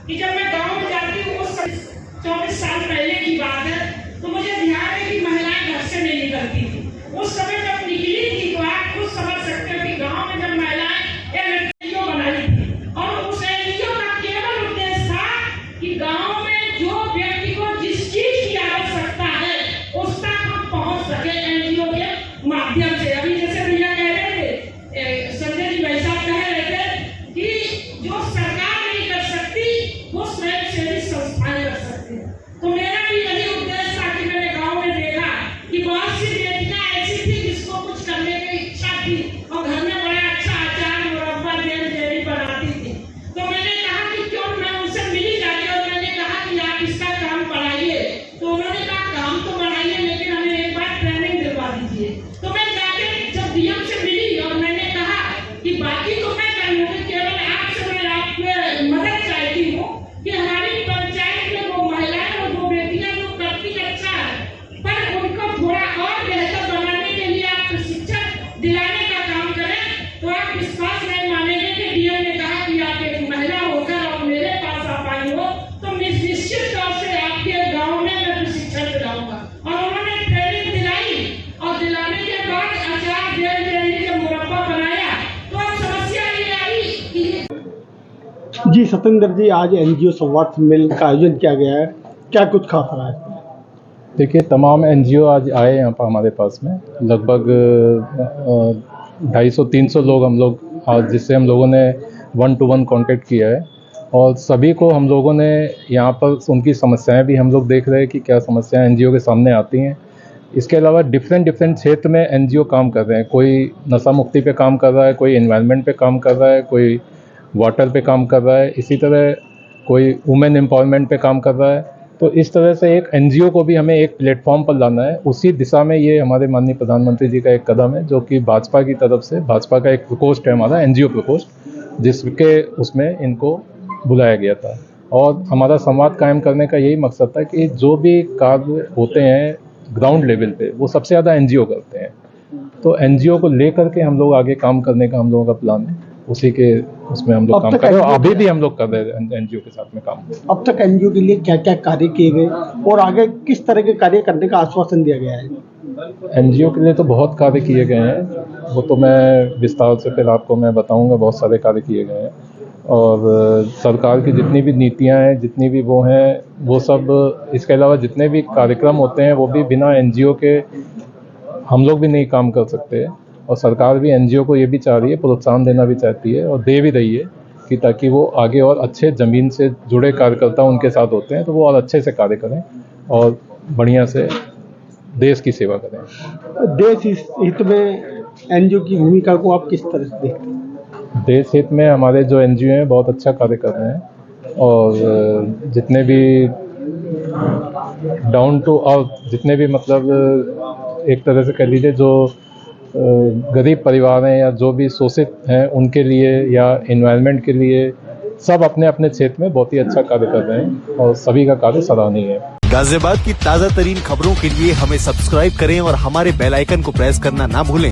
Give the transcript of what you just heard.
कि जब मैं गांव में जाती हूँ उस 24 साल पहले की बात है, तो मुझे ध्यान है कि महिलाएं घर से नहीं निकलती थी। उस समय जब निकली थी तो आप खुद समझ सकते हो कि गांव में जब महिलाएं एनजीओ बनाई थी और उस एनजीओ का केवल उद्देश्य था कि गांव में जो व्यक्ति को जिस चीज की आवश्यकता है उस तक हम पहुंच सके एनजीओ के माध्यम से। अभी जैसे भैया कह रहे थे, संजय जी भाई साहब कह रहे थे कि जो सरकार नहीं कर सकती वो स्वयंसेवी संस्थाएं कर सकती है। तो मेरा भी यही उद्देश्य था कि मैंने गांव में देखा कि बहुत सी बेटियां ऐसी थी जिसको कुछ करने की इच्छा थी और घर में बड़ा अच्छा अचार मुरब्बा जेली बनाती थी। तो मैंने कहा कि क्यों मैं उनसे मिली जाके और मैंने कहा कि आप इसका काम बढ़ाइए। तो उन्होंने कहा काम तो बढ़ाइए लेकिन हमें एक बार ट्रेनिंग दिलवा दीजिए। तो मैं जाके जब डीएम से मिली और मैंने कहा कि बाकी तो मैं कर लूंगी, केवल आपसे मैं आपके मदद चाहती हूँ कि हमारी पंचायत में वो महिलाएं और वो बेटियां जो करती अच्छा है पर उनको थोड़ा और बेहतर बनाने के लिए आप प्रशिक्षण दिलाने का काम करें। तो आप विश्वास नहीं मानेंगे कि डीएम ने कहा कि आप एक महिला होकर और मेरे पास आप आई हो तो निश्चित तौर से आपके गाँव में मैं प्रशिक्षण दिलाऊंगा। और उन्होंने ट्रेनिंग दिलाई और दिलाने के बाद अचार जेली के मुरब्बा बनाया। तो अब समस्या ये आई कि जी सतेंद्र जी, आज एनजीओ संवाद सम्मेलन का आयोजन किया गया है, क्या कुछ खास रहा है? देखिए, तमाम एनजीओ आज आए यहाँ पर हमारे पास में, लगभग 250-300 लोग हम लोग आज, जिससे हम लोगों ने 1-to-1 कांटेक्ट किया है और सभी को हम लोगों ने यहाँ पर उनकी समस्याएं भी हम लोग देख रहे हैं कि क्या समस्याएं एनजीओ के सामने आती हैं। इसके अलावा डिफरेंट क्षेत्र में एनजीओ काम कर रहे हैं। कोई नशा मुक्ति पे काम कर रहा है, कोई एनवायरनमेंट पे काम कर रहा है, कोई वाटर पे काम कर रहा है, इसी तरह कोई वुमेन एम्पावरमेंट पे काम कर रहा है। तो इस तरह से एक एनजीओ को भी हमें एक प्लेटफॉर्म पर लाना है। उसी दिशा में ये हमारे माननीय प्रधानमंत्री जी का एक कदम है, जो कि भाजपा की तरफ से, भाजपा का एक प्रकोष्ठ है हमारा एनजीओ प्रकोष्ठ, जिसके उसमें इनको बुलाया गया था। और हमारा संवाद कायम करने का यही मकसद था कि जो भी कार्य होते हैं ग्राउंड लेवल पे वो सबसे ज़्यादा एनजीओ करते हैं। तो एनजीओ को लेकर के हम लोग आगे काम करने का हम लोगों का प्लान है, उसी के उसमें हम लोग काम कर रहे हैं। अभी भी हम लोग कर रहे हैं एनजीओ के साथ में काम। अब तक एनजीओ के लिए क्या क्या कार्य किए गए और आगे किस तरह के कार्य करने का आश्वासन दिया गया है? एनजीओ के लिए तो बहुत कार्य किए गए हैं, वो तो मैं विस्तार से फिर आपको मैं बताऊंगा। बहुत सारे कार्य किए गए हैं और सरकार की जितनी भी नीतियां हैं, जितनी भी वो हैं, वो सब, इसके अलावा जितने भी कार्यक्रम होते हैं वो भी बिना एनजीओ के हम लोग भी नहीं काम कर सकते। और सरकार भी एनजीओ को ये भी चाह रही है, प्रोत्साहन देना भी चाहती है और दे भी रही है कि ताकि वो आगे और अच्छे ज़मीन से जुड़े कार्यकर्ता उनके साथ होते हैं तो वो और अच्छे से कार्य करें और बढ़िया से देश की सेवा करें। देश हित में एनजीओ की भूमिका को आप किस तरह से देखते हैं? देश हित में हमारे जो एनजीओ हैं बहुत अच्छा कार्य कर रहे हैं और जितने भी डाउन टू अर्थ, जितने भी मतलब एक तरह से कह लीजिए जो गरीब परिवार हैं या जो भी शोषित हैं उनके लिए या एनवायरनमेंट के लिए, सब अपने अपने क्षेत्र में बहुत ही अच्छा कार्य कर रहे हैं और सभी का कार्य सराहनीय है। गाजियाबाद की ताजा तरीन खबरों के लिए हमें सब्सक्राइब करें और हमारे बेल आइकन को प्रेस करना ना भूलें।